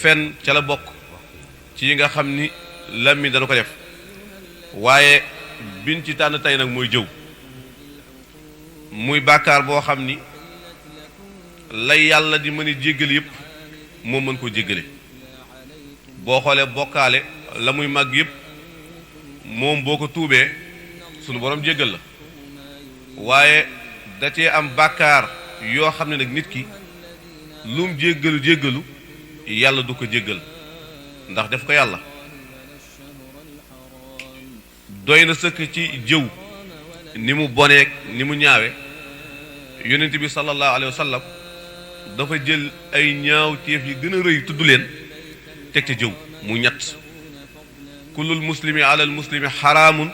fen ca la bokk ci yi nga xam ni làmmiñ dana ko def waaye biñ ci tànn tey nag mooy jëw muy bàkkaar boo xam ni lay yàlla di mën a jéggale yépp moo mën koo jéggale boo xoolee bokkaale la muy màgg yépp moom boo ko tuubee sunu borom jéggal la waaye da cee am bàkkaar yoo xam ne nag nit ki lum jéggalu yàlla du ko jéggal ndax def ko yàlla doy na sëkk ci jëw ni mu boneek ni mu ñaawe yonent bi sallallahu alayhi wa sallam dafa jël ay ñaaw téef yi gën a rëy tudd leen teg ca jëw mu ñett kullul muslimi alal muslimi xaraamun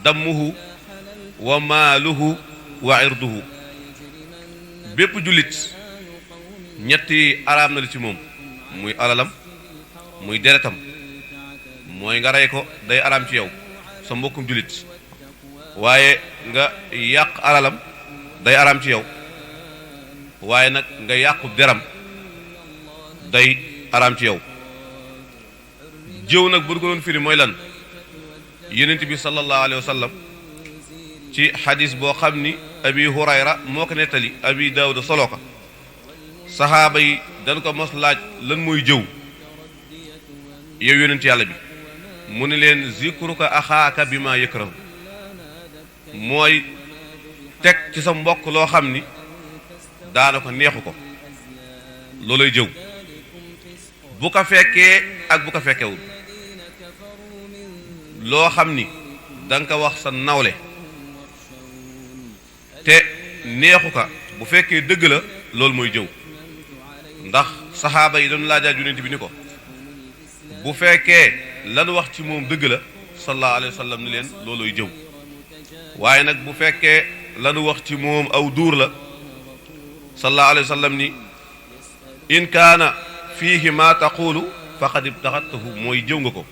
dammuhu wa maaluhu wa irduhu bépp jullit ñetti araam na li ci moom muy alalam muy deretam mooy nga rey ko day araam ci yow sa mbokkum jullit waaye nga yàq alalam day araam ci yow waaye nag nga yàqu deram day araam ci yow jëw nag bu ko doon firi mooy lan yonent bi sallallahu alayhi wa sallam ci xadis boo xam ni abi hurayra moo ko nettali abi daawuda solo ko saxaaba yi dañ ko mos laaj lan mooy jëw yow yonent yàlla bi mu ne leen zikruka axaaka bi ma yakrahu mooy teg ci sa mbokk loo xam ni daana ko neexu ko loolay jëw bu ko fekkee ak bu ko fekkewul loo xam ni danga ko wax sa nawle te neexu ka bu fekkee dëgg la loolu mooy jëw ndax saxaaba yi doon laajaat yonent bi ni ko bu fekkee lan wax ci moom dëgg la sallallahu alayhi wa sallam ni leen looloy jëw waaye nag bu fekkee lanu wax ci moom aw duur la sallallahu alayhi wa sallam ni in kaana fiihi ma taqulu faqad ibtaxatahu mooy jëw nga ko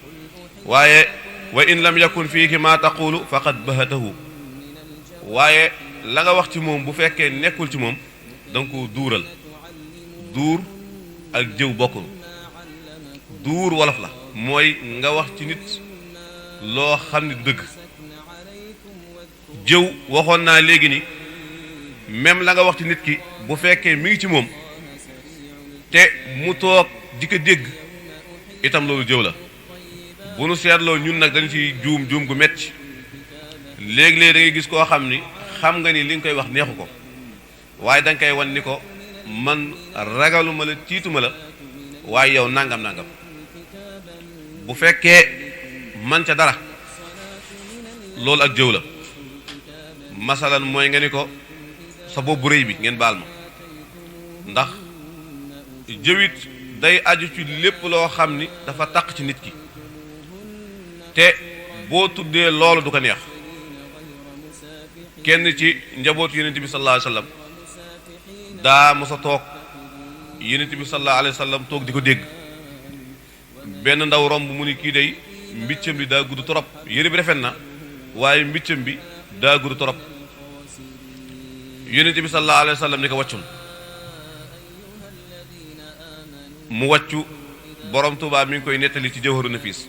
waaye wa in lam yakun fiihi ma taqulu faqad bahatahu waaye la nga wax ci moom bu fekkee nekkul ci moom danga ko duural duur ak jëw bokkul duur wolof la mooy nga wax ci nit loo xam ne du dëgg jëw waxoon naa léegi ni même la nga wax ci nit ki bu fekkee mi ngi ci moom te mu toog di ko dégg itam loolu jëw la bu nu seetloo ñun nag dañu ci juum gu metti léegi-léegi da ngay gis koo xam ni xam nga ni li nga koy wax neexu ko waaye da nga koy wan ni ko man ragaluma la tiituma la waaye yow nangam bu fekkee man ca dara loolu ak jëw la masalan mooy nga ni ko sa bopp bu rëy bi ngeen baal ma ndax jëwit day aju ci lépp loo xam ni dafa taq ci nit ki te boo tuddee loolu du ko neex kenn ci njabootu yonent bi sallallahu alayhi wa sallam daa mos a toog yonent bi sallallahu alayhi wa sallam toog di ko dégg benn ndaw romb mu ni kii day mbiccam bi daa gudd torop yére bi rafet na waaye mbiccam bi daa gudd torop yonent bi sallallahu alayhi wa sallam ni ko wàccul mu wàccu borom Tuubaa mi ngi koy nettali ci Jawharu Nafiis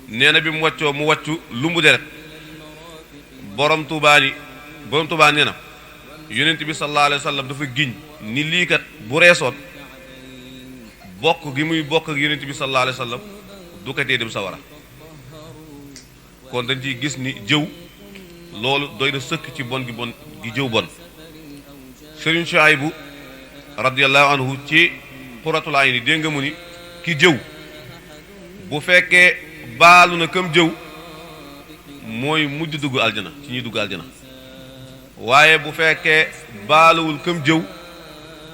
nee na bi mu wàccoo mu wàccu lumbu deret borom Tuubaa nee na yonent bi sallallahu alayhi wa sallam dafa giñ ni lii kat bu reesoon bokk gi muy bokk ak yonent bi sallallahu alayhi wa sallam du ko tee dem sawara kon dañ ciy gis ni jëw loolu doy na sëkk ci bon gi jëw bon Sëriñ Suhaybu radiyallahu anhu ci Qurratul Ayni dégg nga mu ni ki jëw bu fekkee baalu na këm jëw mooy mujj dugg aljana ci ñuy dugg aljana waaye bu fekkee baaluwul këm jëw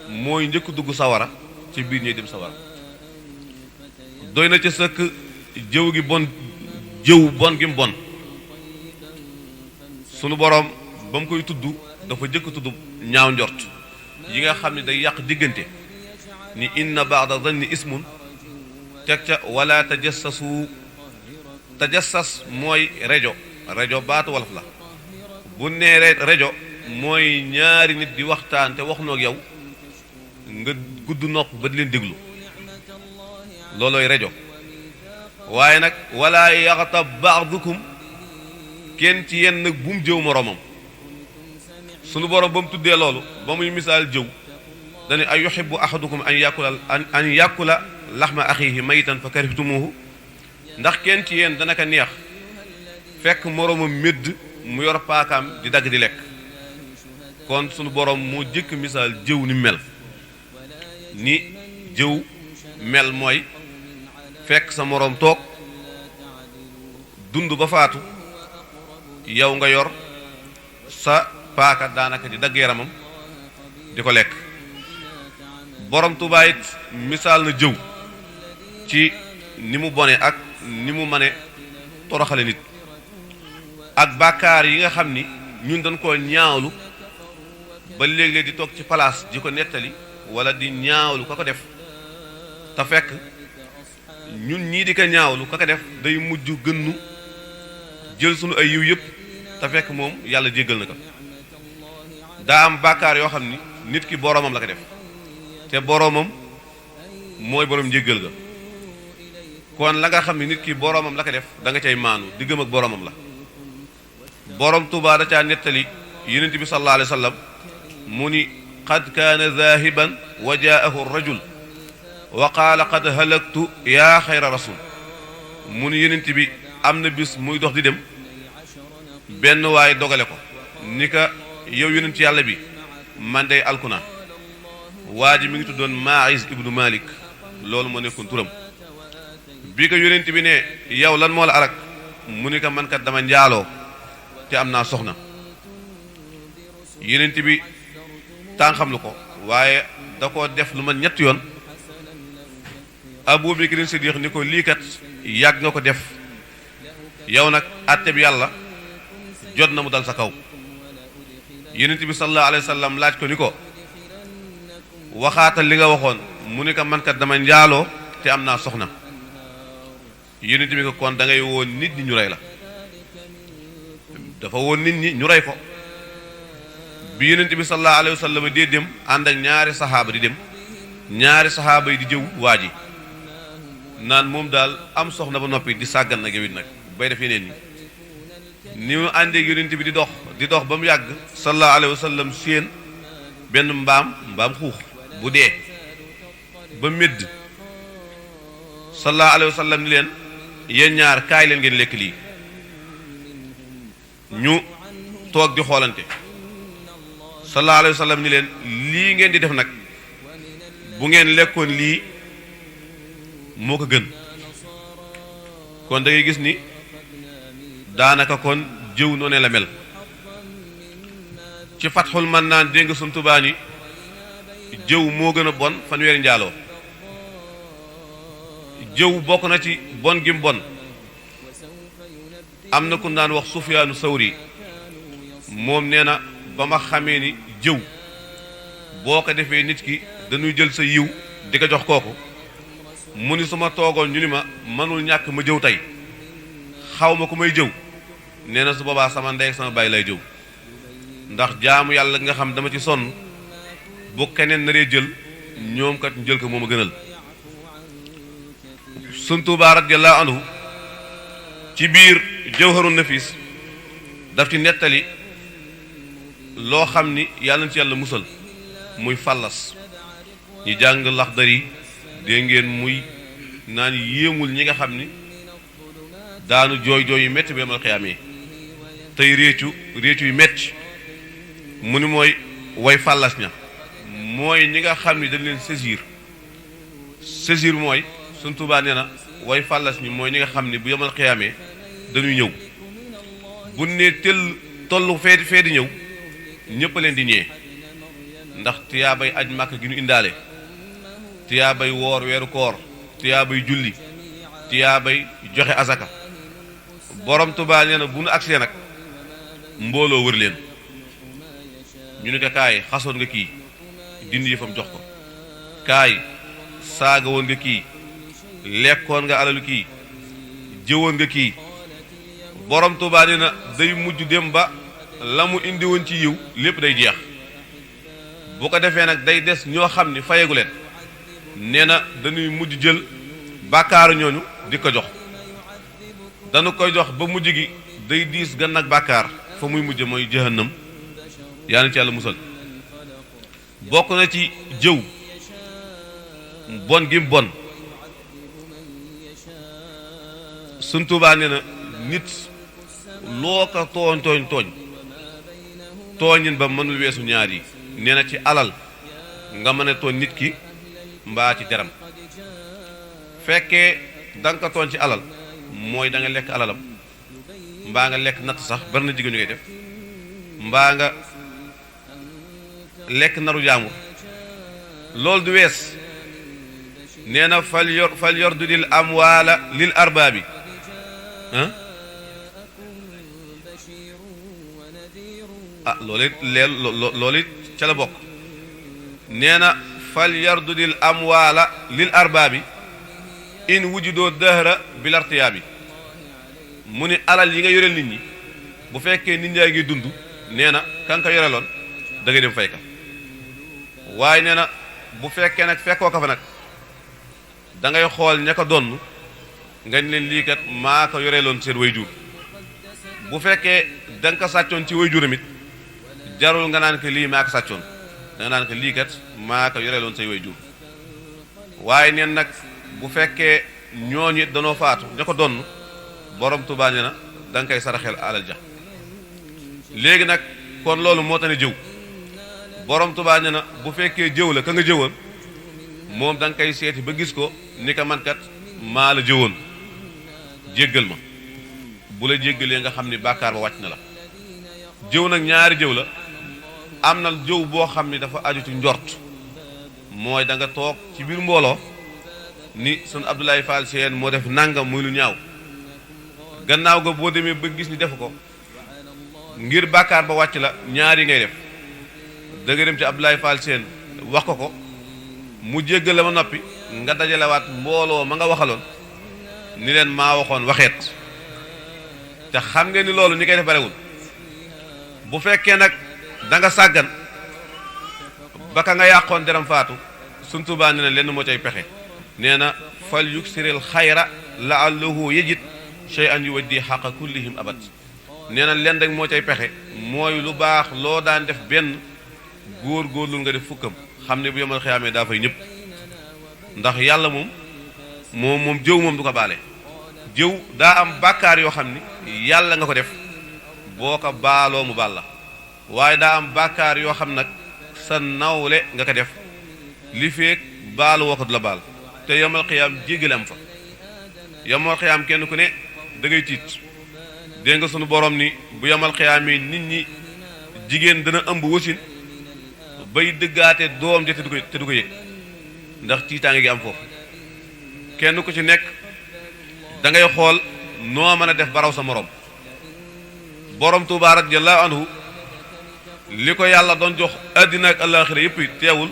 mooy njëkk dugg sawara ci biir ñuy dem sawara doy na ca sëkk jëw gi bon gi mu bon sunu boroom ba mu koy tudd dafa jëkk tudd ñaaw njort yi nga xam ne day yàq diggante ni inna ba'da zanni ismun teg ca wala tajassas mooy rajo baatu wolof la bu nee rajo mooy ñaari nit di waxtaan te waxuñoo ak yow nga gudd nopp ba di leen déglu loolooy rajo. waaye nag wala yaxtab ba'dukum kenn ci yéen nag bu mu jëw moroomam sunu borom ba mu tuddee loolu ba muy misaal jëw dane ay yuhibbu ahadukum an yakula laxma axiihi maytan fa karihtumuhu ndax kenn ci yéen dana ko neex fekk moroomam médd mu yor paakaam di dagg di lekk kon sunu borom moo jëkk misaal jëw ni mel ni jëw mel mooy fekk sa moroom toog dund ba faatu yow nga yor sa paaka daanaka di dagg yaramam di ko lekk borom Tuubaa it misaal na jëw ci ni mu bone ak ni mu mane toroxale nit ak bàkkaar yi nga xam ni ñun dañ koo ñaawlu ba léeg-léeg di toog ci palaas di ko nettali wala di ñaawlu ka ko def te fekk ñun ñii di ko ñaawlu ka ko def day mujj gënnu jël sunu ay yiw yëpp te fekk moom yàlla jéggal na ko daa am bàkkaar yoo xam ni nit ki boroomam la ko def te boroomam mooy boroom jéggal ga kon la nga xam ni nit ki boroomam la ko def da nga cay maanu diggam ak boroomam la boroom Tuubaa da caa nettali yonent bi sallallahu alayhi wa sallam mu ni qad kaana zaahiban wa jaahu rajul wa qaala qad halaktu yaa xayra rasul mu ni yonent bi am na bis muy dox di dem benn waay dogale ko ni ka yow yonent yàlla bi man day alkuna waa ji mi ngi tuddoon Maïs ibnu Malik loolu moo nekkoon turam bi ko yonent bi ne yow lan moo la alak mu ni ko man kat dama njaaloo te am naa soxna yonent bi tànxam lu ko waaye da ko def lu ma ñett yoon Abu Bakr Siddiq ni ko lii kat yàgg nga ko def yow nag àtte bi yàlla jot na mu dal sa kaw yonent bi sallallahu alayhi wa sallam laaj ko ni ko waxaatal li nga waxoon mu ni ko man kat dama njaaloo te am naa soxna yonent bi ko kon da ngay woon nit ñi ñu rey la dafa woon nit ñi ñu rey ko bi yonent bi sallallahu alayhi wa sallam dee dem ànd ak ñaari saxaaba di dem ñaari saxaaba yi di jëw waa ji naan moom daal am soxna ba noppi di sàggan nag yow it nag bay def yeneen ni mu àndeeg yonent bi di dox ba mu yàgg sallallahu alayhi wa sallam séen benn mbaam xuux bu dee ba médd sallallahu alayhi wa sallam ni leen yéen ñaar kaay leen ngeen lekk lii ñu toog di xoolante sallallahu alayhi wa sallam ni leen lii ngeen di def nag bu ngeen lekkoon lii moo ko gën kon da ngay gis ni daanaka kon jëw noonu la mel ci Fatxul Mannaan dégg nga Sëñ Tuubaa ni jëw moo gën a bon fanweeri njaaloo jëw bokk na ci bon gim bon am na ku naan wax Sufyaanu Sawri moom nee na ba ma xamee ni jëw boo ko defee nit ki dañuy jël sa yiw di ko jox kooku mu ni su ma toogoon ñu ni ma mënul ñàkk ma jëw tey xaw ma ku may jëw nee na su boobaa sama ndey ak sama baay lay jëw ndax jaamu yàlla nga xam dama ci sonn bu keneen naree jël ñoom kat jël ko moom a gënal Sëñ Tuubaa radiyallahu anhu ci biir Jawharun Nafiis daf ci nettali loo xam ni yàlla na ci yàlla musal muy fallas ñi jàng Laxdari dégg ngeen muy naan yéemul ñi nga xam ni daanu jooy yu metti ba yamal xiyaamee tey réccu yu metti mu ni mooy way fallas ña mooy ñi nga xam ni dañ leen saisir mooy Sëñ Tuubaa nee na way fallas ñi mooy ñi nga xam ni bu yamal xiyaamee dañuy ñëw bu ne tëll tollu fee di ñëw ñëpp leen di ñee ndax tiyaabay aj màkk gi ñu indaale tiyaabay woor weeru koor tiyaabay julli tiyaabay joxe azaka borom Tuubaa nee na bu nu agsee nag mbooloo wër leen ñu ne ko kaay xasoon nga kii dindi yëfam jox ko kaay saaga woon nga kii lekkoon nga alalu kii jëwoon nga kii borom Tuubaa nee na day mujj dem ba la mu indi woon ci yiw lépp day jeex bu ko defee nag day des ñoo xam ni fayeegu leen nee na dañuy mujj jël bàkkaaru ñooñu di ko jox dañu koy jox ba mujj gi day diis gan ak bàkkaar fa muy mujj mooy jahannam yaa na ci yàlla musal bokk na ci jëw bon gi bon Sëñ Tuubaa nee na nit loo ko tooñin ba mënul weesu ñaar yi nee na ci alal nga mën a tooñ nit ki mbaa ci deram fekkee da nga ko tooñ ci alal mooy da nga lekk alalam mbaa nga lekk natt sax bari na jigéen ñu koy def mbaa nga lekk naru jaamur loolu du wees nee na fal yor du dil amwaala lil arbaabi loolu it ca la bokk nee na fal yardudil amwaala lil arbaabi in wujudoo dahra bil artiyaabi mu ni alal yi nga yoreel nit ñi bu fekkee nit ñaa ngi dund nee na kan ka yoreloon da ngay dem fay ka waaye nee na bu fekkee nag fekkoo ka fa nag da ngay xool ña ko donn nga ni leen lii kat maa ko yoreeloon seen way jur bu fekkee da nga ko sàccoon ci way juram it jarul nga naan ko lii maa ko sàccoon da nga naan ko lii kat maa ko yoreeloon say way jur waaye neen nag bu fekkee ñooñu it danoo faatu ña ko donn borom Tuubaa nee na da nga koy saraxel alal ja léegi nag kon loolu moo tax ne jëw borom Tuubaa nee na bu fekkee jëw la ka nga jëwoon moom da nga koy seeti ba gis ko ni ko man kat maa la jëwoon jéggal ma bu la jéggalee nga xam ni bàkkaar ba wàcc na la jëw nag ñaari jëw la am na jëw boo xam ni dafa aju ci njort mooy da nga toog ci biir mbooloo ni sun Abdoulaye Fall Seen moo def nangam muy lu ñaaw gannaaw ga boo demee ba gis ni defu ko ngir bàkkaar ba wàcc la ñaari ngay def da nga dem ci Abdoulaye Fall Seen wax ko mu jéggal la ma noppi nga dajalewaat mbooloo ma nga waxaloon ni leen maa waxoon waxeet te xam ngeen ni loolu ñi koy def barewul bu fekkee nag da nga sàggan ba ka nga yàqoon deram faatu Sëñ Tuubaa nee na lenn moo cay pexe nee na fal yuksiril xayra la'allahu yajid shay'an yuwaddi xaqa kullihim abad nee na leen rek moo cay pexe mooy lu baax loo daan def benn góor-góorlul nga def fukkam xam ne bu yemal xiyaamee daa fay ñëpp ndax yàlla moom jëw moom du ko baale jëw daa am bàkkaar yoo xam ni yàlla nga ko def boo ko baaloo mu baal la waaye daa am bàkkaar yoo xam nag sa nawle nga ko def li feek baalu woo ko du la baal te yemal xiyaam jéggale am fa yemal xiyaam kenn ku ne da ngay tiit dégg nga sunu borom ni bu yemal xiyaamee nit ñi jigéen dana ëmb wasin bay dëggaate doom ja te du ko yëg ndax tiitaange gi am foofu kenn ku ci nekk da ngay xool noo mën a def baraw sa morom borom Tuubaa radiyallahu anhu li ko yàlla doon jox àddina ak àllaaxira yëpp teewul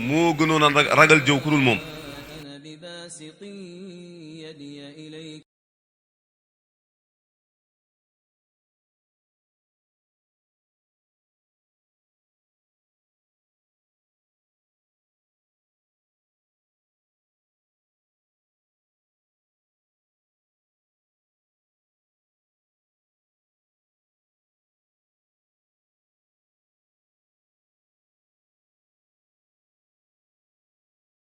moo gënoon a ragal jëw ku dul moom